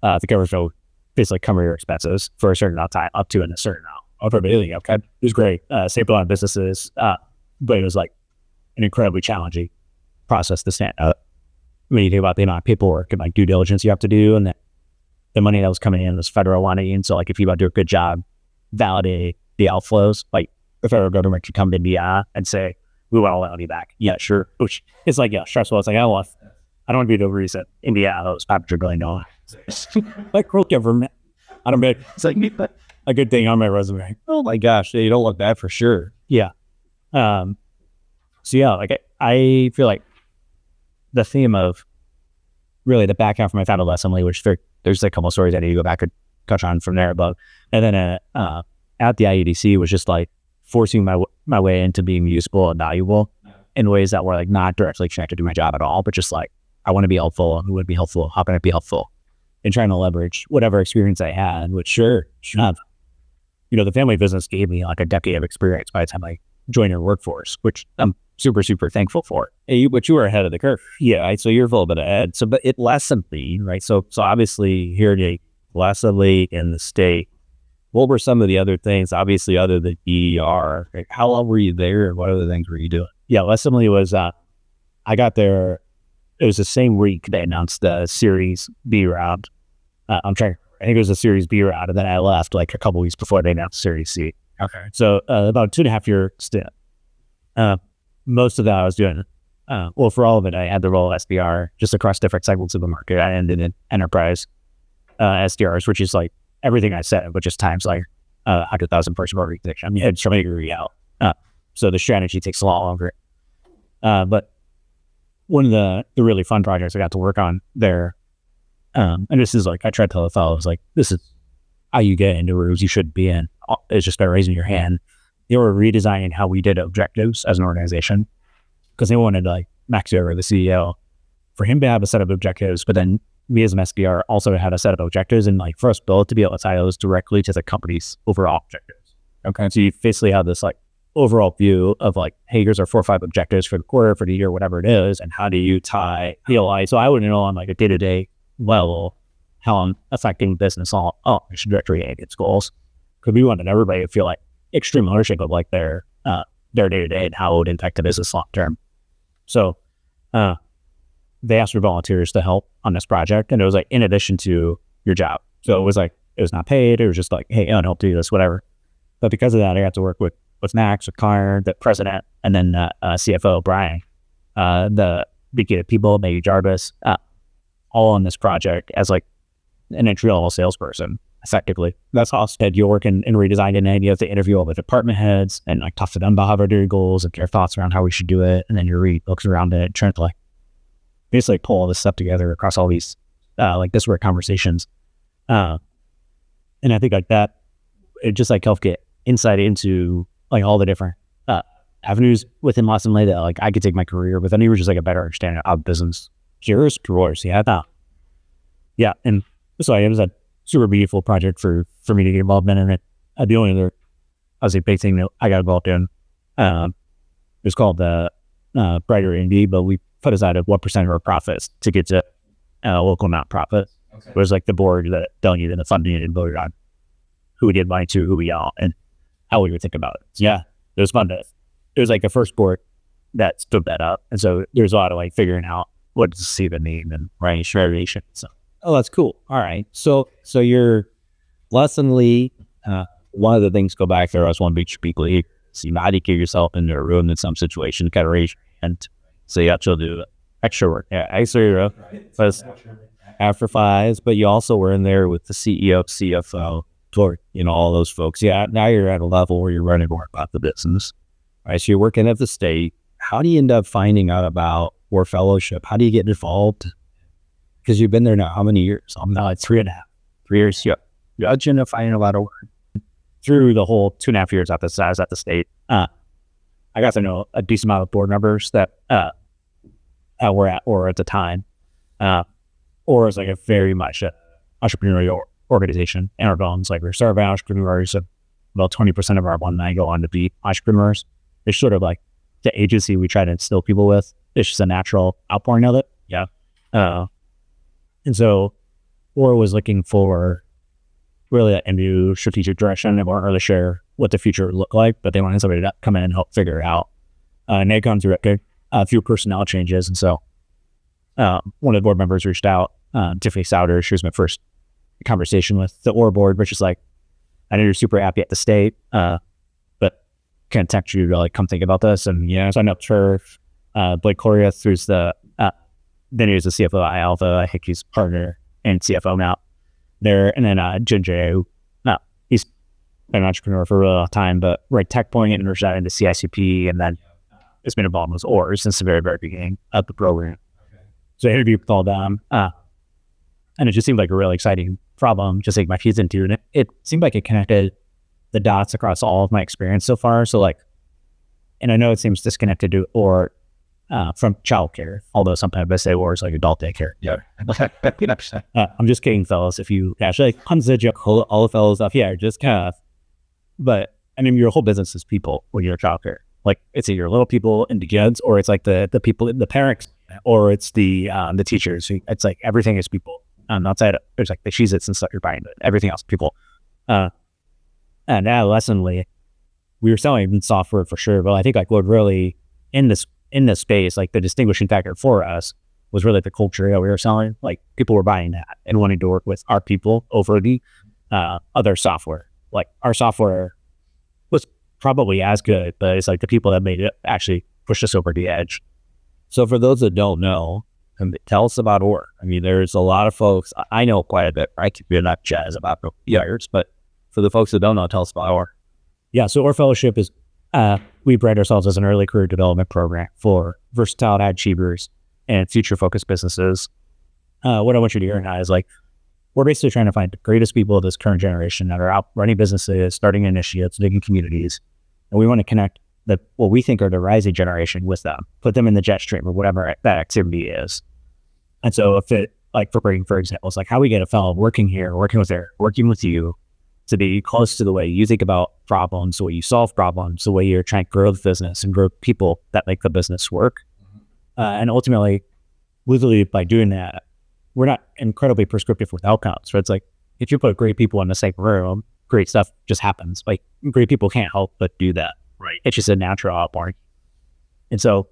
the government would basically cover your expenses for a certain amount of time, up to a certain amount of everything. Okay, it was great. Saved a lot of businesses, but it was an incredibly challenging process to stand up. When you think about the amount of paperwork and due diligence you have to do, and the money that was coming in was federal money, and so if you want to do a good job, validate the outflows, the federal government could come to India and say, we want all that money back. Yeah, sure. Which is stressful. It's I don't want to be the reason India owes $500 billion. World government. I don't know. It's a good thing on my resume. Oh my gosh, you don't look bad for sure. Yeah. So yeah, I feel the theme of really the back half of my founded assembly, which there's a couple of stories I need to go back and touch on from there above. And then at the IEDC was just forcing my way into being useful and valuable in ways that were not directly connected to my job at all, but just I want to be helpful. Who would be helpful? How can I be helpful? And trying to leverage whatever experience I had, which the family business gave me a decade of experience by the time I joined your workforce, which I'm super, super thankful for. But you were ahead of the curve. Yeah, right? So you're a little bit ahead. So, but it lessonly, right? So obviously here at lessonly in the state, what were some of the other things, obviously other than EER? How long were you there, and what other things were you doing? Yeah, lessonly was, I got there, it was the same week they announced the Series B round. I think it was a Series B round, and then I left a couple weeks before they announced Series C. Okay. So about a 2.5 year stint. Most of that I was doing, for all of it, I had the role of SDR just across different segments of the market. I ended in enterprise SDRs, which is everything I said, but just times 100,000 person organization. You had somebody agree out. So the strategy takes a lot longer. But one of the really fun projects I got to work on there, and this is I tried to tell the fellows, this is how you get into rooms you should be in, is just by raising your hand. They were redesigning how we did objectives as an organization because they wanted Max Weber, the CEO, for him to have a set of objectives, but then me as an SDR also had a set of objectives, and for us both to be able to tie those directly to the company's overall objectives. Okay, so you basically have this overall view of hey, here's our 4 or 5 objectives for the quarter, for the year, whatever it is, and how do you tie PLI? So I would know on a day-to-day level how I'm affecting business on mission directory and its goals. because we wanted everybody to feel like extreme ownership of like their day-to-day and how it would impact the business long-term. So they asked for volunteers to help on this project, and it was like in addition to your job. So it was like, it was not paid. It was just like, hey, I'll help do this, whatever. But because of that, I got to work with Max, with Connor, the president, and then CFO, Brian, the VP of people, maybe Jarvis, all on this project as like an entry-level salesperson, effectively. That's awesome. You're working in redesigning, and you have to interview all the department heads and like talk to them about how they're doing goals and their thoughts around how we should do it. And then you read books around it, trying to like basically pull all this stuff together across all these like disparate conversations. And I think like that, it just like helped get insight into like all the different avenues within Lawson Lay that like I could take my career with, and even just like a better understanding of business. Yours, yeah. And so it was a super beautiful project for me to get involved in. And the only other, I would say, big thing that I got involved in, it was called the Brighter Indie, but we put aside 1% of our profits to get to local nonprofit. Okay. It was like the board that delegated the funding and voted on who we did money to, who we all, and how we would think about it. So, yeah, it was fun. It was like the first board that stood that up. And so there's a lot of like figuring out what does Steven mean and right variation. So, oh, that's cool. All right. So you're lessonly, one of the things go back there. I was one big people here. So you know how do you get yourself into a room in some situation, kind of raise your hand. So you actually do extra work. Yeah, extra work. After fives, but you also were in there with the CEO, CFO, you know, all those folks. Yeah, now you're at a level where you're learning more about the business. All right, so you're working at the state. How do you end up finding out about Orr Fellowship? How do you get involved? Because you've been there now how many years? Now it's 3.5 years. Yeah, you end up finding a lot of work through the whole 2.5 years at the state. I got to know a decent amount of board members that were at Orr at the time. Or is like a very much entrepreneurial organization. And our bones, like we're starved entrepreneurs, and about 20% of our alumni go on to be entrepreneurs. It's sort of like the agency we try to instill people with. It's just a natural outpouring of it. Yeah. And so Orr was looking for really a new strategic direction. They weren't really sure what the future would look like, but they wanted somebody to come in and help figure it out. And they'd gone through a few personnel changes. And so one of the board members reached out, Tiffany Souter. She was my first conversation with the Orr board, which is like, I know you're super happy at the state, but can I text you to like come think about this? And yeah, so I signed up for Blake Coriath, who's then he was the CFO at Alpha. I think he's partner and CFO now there. And then Ginger, who he's been an entrepreneur for a really long time, but right tech point and merged out into CICP, and then it's been involved with Orr since the very, very beginning of the program. So I interviewed with all them, and it just seemed like a really exciting problem to take my teeth into. And it seemed like it connected the dots across all of my experience so far. So like, and I know it seems disconnected to Orr from childcare, although sometimes I say Orr is like adult daycare. Yeah. I'm just kidding, fellas. If you actually like tons of joke, all the fellas stuff, yeah, just kind of. But I mean, your whole business is people when you're a childcare. Like it's either little people and the kids, or it's like the people, the parents, or it's the teachers. It's like everything is people. Outside of, there's like the Cheez-Its and stuff you're buying, but everything else people. And adolescently, we were selling software for sure, but I think like what really in this space, like the distinguishing factor for us was really the culture that we were selling. Like people were buying that and wanting to work with our people over the other software. Like our software was probably as good, but it's like the people that made it actually pushed us over the edge. So for those that don't know, tell us about Orr. I mean, there's a lot of folks, I know quite a bit, right? We're not jazz about years, but for the folks that don't know, tell us about Orr. Yeah, so Orr Fellowship is, we brand ourselves as an early career development program for versatile high achievers and future-focused businesses. What I want you to hear now is like, we're basically trying to find the greatest people of this current generation that are out running businesses, starting initiatives, digging communities. And we want to connect what we think are the rising generation with them, put them in the jet stream or whatever that activity is. And so if it, like for Braden, for example, it's like how we get a fellow working here, working with you to be close to the way you think about problems, the way you solve problems, the way you're trying to grow the business and grow people that make the business work. And ultimately, literally by doing that, we're not incredibly prescriptive with outcomes. So it's like, if you put great people in the same room, great stuff just happens. Like great people can't help but do that. Right. It's just a natural outpouring. And so,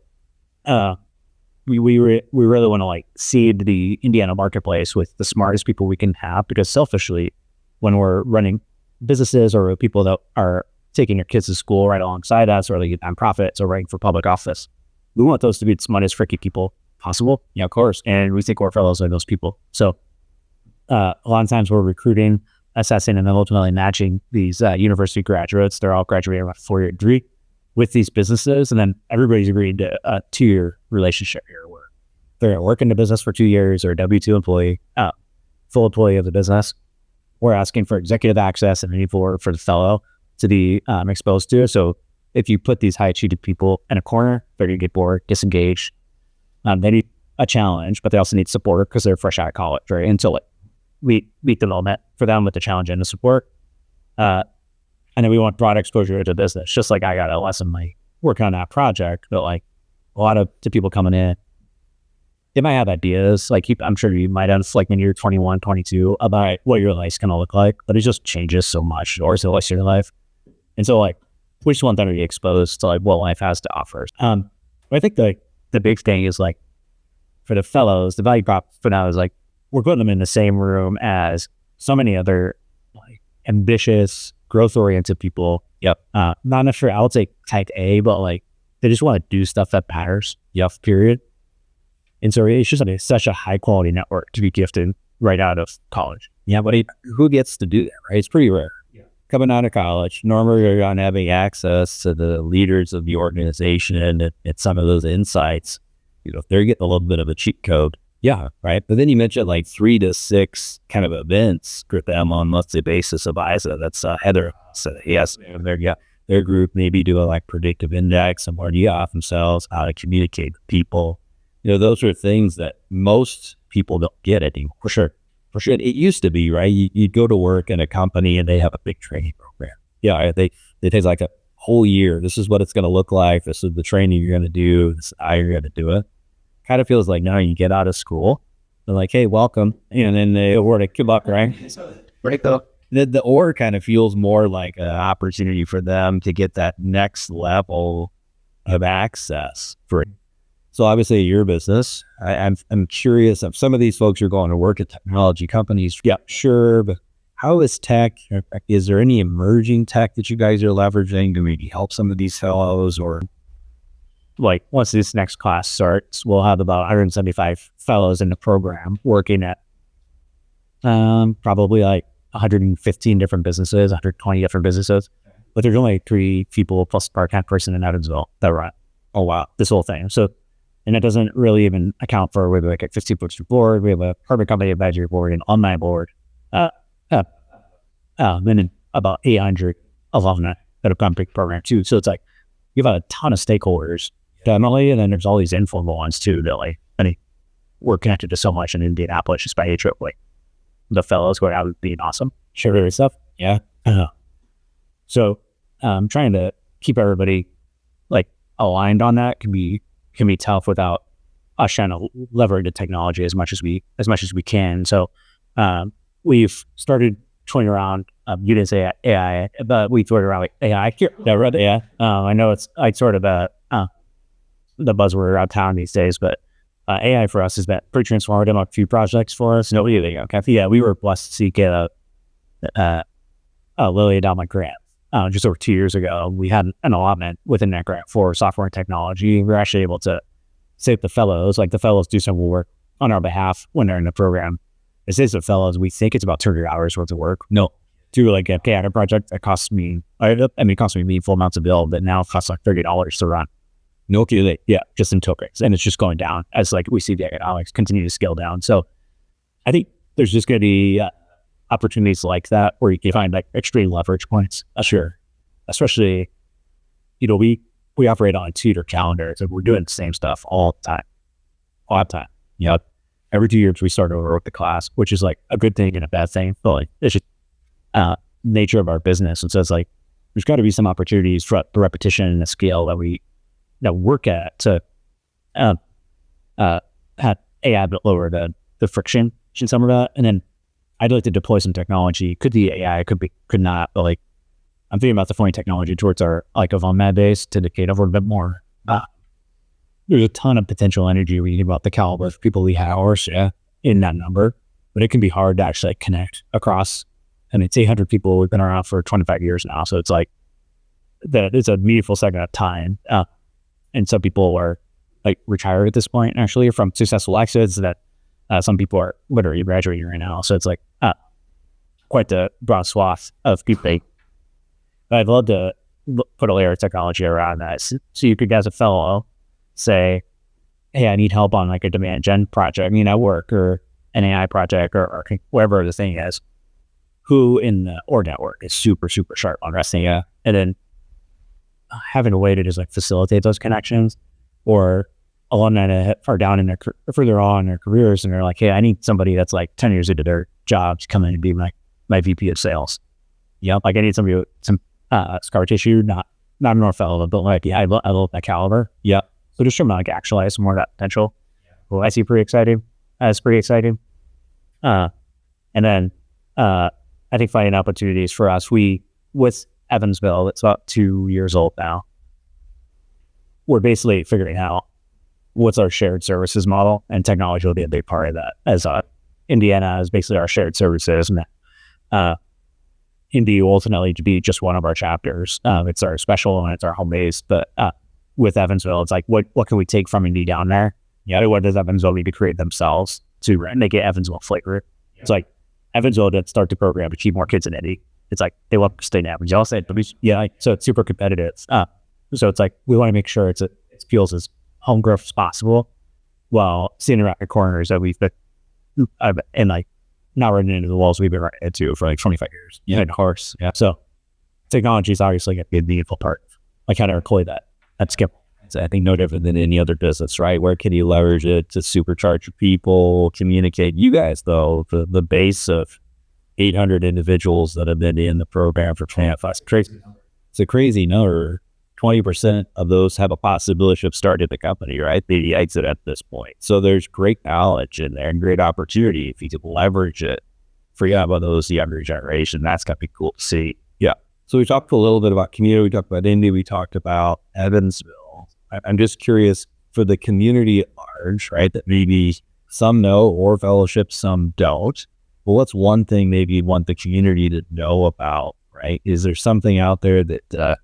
we really want to like seed the Indiana marketplace with the smartest people we can have, because selfishly, when we're running businesses or people that are taking their kids to school right alongside us, or like nonprofits or running for public office, we want those to be the smartest freaking people possible. Yeah, of course. And we think Orr Fellows are those people. So a lot of times we're recruiting, assessing, and then ultimately matching these university graduates. They're all graduating with a 4-year degree with these businesses. And then everybody's agreed to a 2-year relationship here where they're going to work in the business for 2 years, or a W-2 employee, full employee of the business. We're asking for executive access and any for the fellow to be exposed to. So if you put these high-achieving people in a corner, they're going to get bored, disengaged. They need a challenge, but they also need support because they're fresh out of college, right? And so like we meet the moment for them with the challenge and the support. And then we want broad exposure to business. Just like I got a lesson like working on that project, but like a lot of the people coming in, they might have ideas. Like I'm sure you might have like when you're 21, 22 about what your life's going to look like, but it just changes so much, or so much in your life. And so like we just want them to be exposed to like what life has to offer. But I think the big thing is like for the fellows, the value prop for now is like we're putting them in the same room as so many other like ambitious, growth-oriented people. Yep. Not necessarily, I would say type A, but like they just want to do stuff that matters. Yep. Period. And so it's just such a high-quality network to be gifted right out of college. Yeah, but who gets to do that, right? It's pretty rare. Yeah. Coming out of college, normally you're going to having access to the leaders of the organization and some of those insights. You know, if they're getting a little bit of a cheat code, yeah, right. But then you mentioned like 3 to 6 kind of events with them on monthly basis of ISA. That's Heather said, yes, their group maybe do a like predictive index and more off themselves, how to communicate with people. You know, those are things that most people don't get anymore. For sure. It used to be, right? You'd go to work in a company and they have a big training program. Yeah, they take like a whole year. This is what it's going to look like. This is the training you're going to do. This is how you're going to do it. Kind of feels like now you get out of school, they're like, hey, welcome. And then they award a good luck, right? Right though. The Orr kind of feels more like an opportunity for them to get that next level of access for it. So obviously your business, I'm curious if some of these folks are going to work at technology companies. Yeah, sure. But how is tech? Is there any emerging tech that you guys are leveraging to maybe help some of these fellows? Or like once this next class starts, we'll have about 175 fellows in the program working at probably like 115 different businesses, 120 different businesses. But there's only 3 people plus a part-time person in Evansville that run. Oh, wow. This whole thing. So, and it doesn't really even account for we have like a 15 person board. We have a carbon company advisory board, an online board, and then about 800 alumni that have come to the program too. So it's like you have a ton of stakeholders, definitely, and then there's all these informal ones too. That like, we're connected to so much in Indianapolis just by a trip. Like the fellows going out being awesome, share stuff. Yeah. So trying to keep everybody like aligned on that can be tough without us trying to leverage the technology as much as we can. So we've started toying around. You didn't say AI, but we toyed around like AI. Yeah, I know it's like sort of the buzzword around town these days, but AI for us has been pretty transformative on a few projects for us. No, okay. Yeah, we were blessed to get a Lilly Endowment grant just over 2 years ago. We had an allotment within that grant for software and technology. We were actually able to save the fellows. Like the fellows do some work on our behalf when they're in the program. It says the fellows, we think it's about 200 hours worth of work. No, to like a piano project that costs me, it costs me meaningful amounts of bill, but now it costs like $30 to run. No kidding. Yeah, just in tokens. And it's just going down as like we see the economics continue to scale down. So I think there's just going to be opportunities like that where you can find like extreme leverage points. Sure. Especially, we operate on a 2-year calendar. So we're doing the same stuff all the time. Yeah. Every 2 years we start over with the class, which is like a good thing and a bad thing. But like it's just nature of our business. And so it's like there's got to be some opportunities for the repetition and the scale that we work at to have AI but lower the friction in some of that. And then I'd like to deploy some technology. Could be AI, could not, but like I'm thinking about deploying technology towards our like a VMAD base to indicate a little bit more. There's a ton of potential energy when you think about the caliber of people we have in that number, but it can be hard to actually connect across. And it's 800 people. We've been around for 25 years now. So it's like that it's a meaningful segment of time. And some people are like retired at this point, actually, from successful exits that some people are literally graduating right now. So it's like quite the broad swath of people. But I'd love to put a layer of technology around that. So you could, as a fellow, say, hey, I need help on like a demand gen project, work or an AI project or whatever the thing is. Who in the Orr network is super, super sharp on resting and then having a way to just like facilitate those connections, or alumni that far down in further on in their careers, and they're like, hey, I need somebody that's like 10 years into their job to come in and be my VP of sales. Like I need somebody with some scar tissue, not a Orr fellow, but like, I love that caliber. So just trying to like actualize some more of that potential. Well, I see pretty exciting. It's pretty exciting. And then I think finding opportunities for us, with Evansville, it's about 2 years old now. We're basically figuring out what's our shared services model, and technology will be a big part of that. As Indiana is basically our shared services, and Indy will ultimately to be just one of our chapters. It's our special and it's our home base, but with Evansville, it's like, what can we take from Indy down there? What does Evansville need to create themselves to make it Evansville flavor? It's like Evansville didn't start the program to keep more kids in Indy. It's like they want to stay in Evansville. So it's super competitive. So it's like we want to make sure it feels as home growth as possible, while seeing around the corners that we've been and like not running into the walls we've been running into for like 25 years. Of course. So technology is obviously going to be a meaningful part of like how to employ that skill. It's, I think, no different than any other business, right? Where can you leverage it to supercharge people, communicate? You guys, though, the base of 800 individuals that have been in the program for 25 years. It's a crazy number. 20% of those have a possibility to start at the company, right? They exit at this point. So there's great knowledge in there and great opportunity if you can leverage it. Forget about those younger generation. That's going to be cool to see. Yeah. So we talked a little bit about community. We talked about Indy. We talked about Evansville. I'm just curious for the community at large, right? That maybe some know Orr Fellowship, some don't. Well, what's one thing maybe you'd want the community to know about, right? Is there something out there that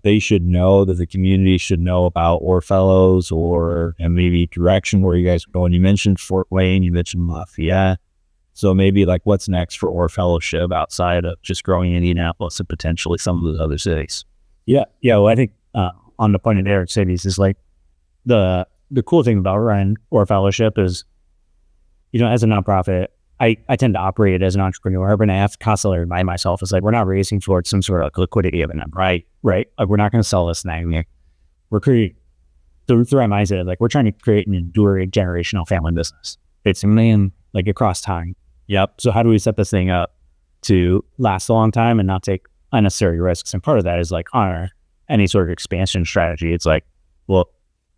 they should know, that the community should know about Orr Fellows, or maybe direction where you guys are going? You mentioned Fort Wayne, you mentioned Lafayette. So maybe like what's next for Orr Fellowship outside of just growing Indianapolis and potentially some of those other cities? Yeah. Well, I think on the point of Eric cities is like the cool thing about running Orr Fellowship is, as a nonprofit, I tend to operate as an entrepreneur, but I have to constantly remind myself, it's like, we're not racing towards some sort of like liquidity event, right? Like we're not going to sell this thing. We're creating, through my mindset, like we're trying to create an enduring generational family business. It's like across time. So how do we set this thing up to last a long time and not take unnecessary risks? And part of that is like on any sort of expansion strategy. It's like, well,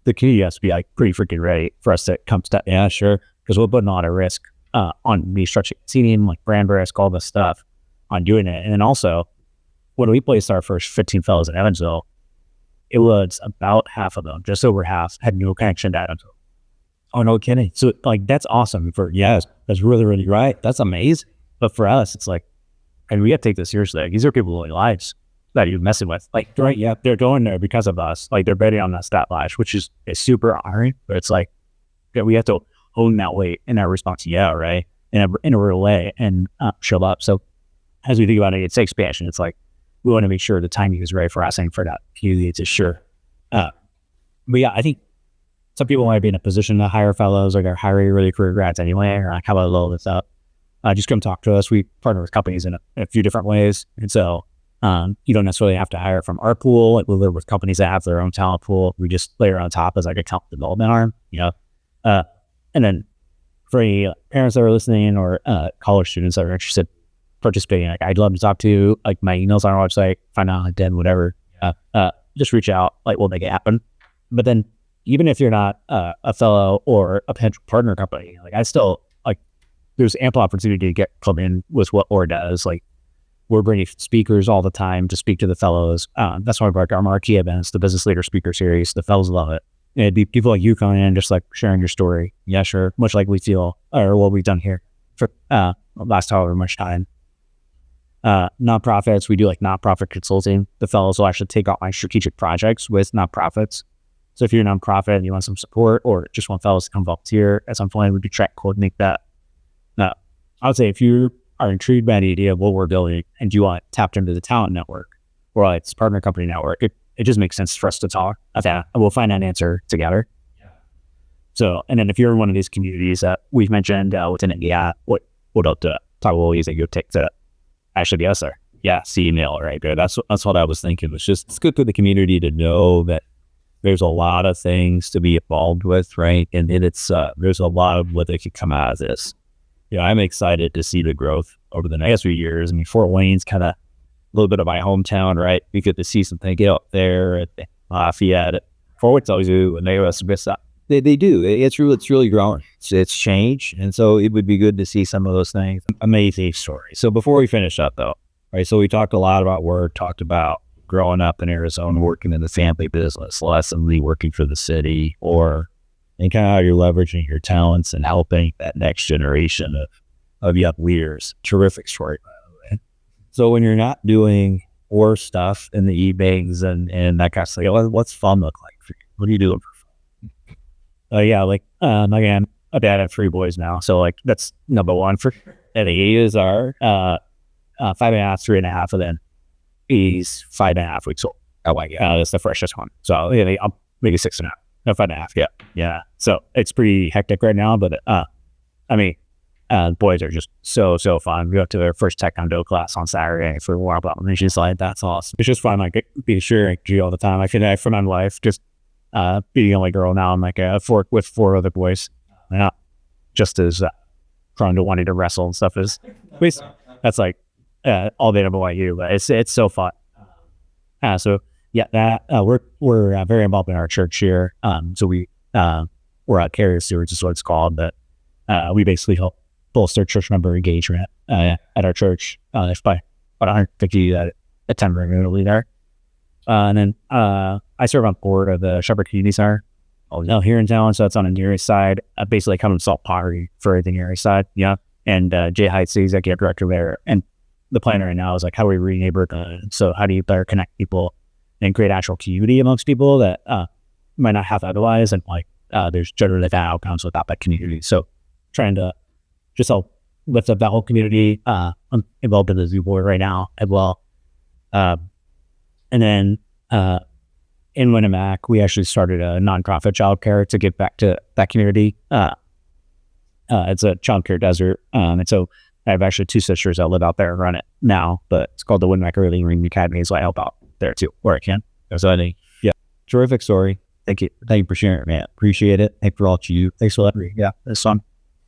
the community has to be like pretty freaking ready for us to come step. Yeah, sure. Because we're putting a lot of risk on me structuring seating, like brand risk, all this stuff on doing it. And then also, when we placed our first 15 fellows in Evansville, it was about half of them, just over half, had no connection to Evansville. Oh, no kidding. So like, that's awesome that's really, really right. That's amazing. But for us, it's like, and we got to take this seriously. Like, these are people's lives that you're messing with. Like, right, yeah, they're going there because of us. Like, they're betting on that stat lash, which is super honoring. But it's like, we have to own that weight in our response. Yeah, right. In a real way and show up. So as we think about it, it's expansion. It's like, we want to make sure the timing is right for us and for that community to sure. But yeah, I think some people might be in a position to hire fellows, or they're hiring really career grads anyway, or like, how about a little this up? Just come talk to us. We partner with companies in a few different ways. And so you don't necessarily have to hire from our pool. Like, we live with companies that have their own talent pool. We just layer on top as like a talent development arm, and then for any parents that are listening, or college students that are interested in participating, like, I'd love to talk to you. Like, my email's on our website, find out on LinkedIn, whatever. Just reach out, like, we'll make it happen. But then even if you're not a fellow or a potential partner company, like, I still, like, there's ample opportunity to get come in with what Orr does. Like, we're bringing speakers all the time to speak to the fellows. That's one of our marquee events, the Business Leader Speaker Series. The fellows love it. And it'd be people like you coming in, just like sharing your story. Yeah, sure. Much like we feel, or what we've done here for last however much time. Nonprofits, we do like nonprofit consulting. The fellows will actually take out my strategic projects with nonprofits. So if you're a nonprofit and you want some support, or just want fellows to come volunteer at some point, we could try to coordinate that. Now, I would say if you are intrigued by the idea of what we're building and you want tapped into the talent network or like this partner company network, it just makes sense for us to talk about that, and we'll find an answer together. Yeah. So, and then if you're in one of these communities that we've mentioned within India, what else to talk about ways that you take to actually be us there? Yeah, see email right there. That's what I was thinking. It's good for the community to know that there's a lot of things to be involved with, right? And it's there's a lot of what that could come out of this. Yeah, I'm excited to see the growth over the next few years. I mean, Fort Wayne's kind of a little bit of my hometown, right? We get to see something get up there at Lafayette. Fort Wayne tells you, and they have some good stuff. They do. It's really growing. It's changed. And so it would be good to see some of those things. Amazing story. So before we finish up though, right? So we talked a lot about work, talked about growing up in Arizona, working in the family business, less than working for the city, and kind of how you're leveraging your talents and helping that next generation of young leaders. Terrific story, by the way. So when you're not doing Orr stuff in the evenings and that kind of stuff, what's fun look like for you? What are you doing for fun? Again, a dad have 3 boys now. So like, that's number one for at ages are 5.5, 3.5, and then he's 5.5 weeks old. Oh my God. That's the freshest one. So yeah, I'm maybe 6.5. No, 5.5. Yeah. So it's pretty hectic right now, but boys are just so fun. We go to their first taekwondo class on Saturday for a while, and it's just like, that's awesome. It's just fun, like being sharing all the time. I feel like for my life, just being the only girl now, I'm like with 4 other boys. Yeah, just as prone to wanting to wrestle and stuff is. That's like all they know about you, but it's so fun. We're very involved in our church here. So we're out carrier stewards is what it's called, but we basically help bolster church member engagement at our church. If by about 150 that attend regularly there. And then I serve on board of the Shepherd Community Center here in town. So that's on the Near East side. Basically kind of solve poverty for the Near East side. Yeah. And Jay Height's the executive director there. And the plan right now is like, how do we re-neighborhood? So how do you better connect people and create actual community amongst people that might not have otherwise? And like, there's generally bad outcomes without that community. So trying to just help lift up that whole community. I'm involved in the Zoo Board right now as well. And then in Winnemac, we actually started a nonprofit childcare to give back to that community. It's a childcare desert. And so I have actually 2 sisters that live out there and run it now, but it's called the Winnemac Early Learning Academy, so I help out there too, where I can. So I think, yeah, terrific story. Thank you for sharing it, man. Appreciate it. Thanks for all you do. Thanks for letting me. Yeah, it's fun.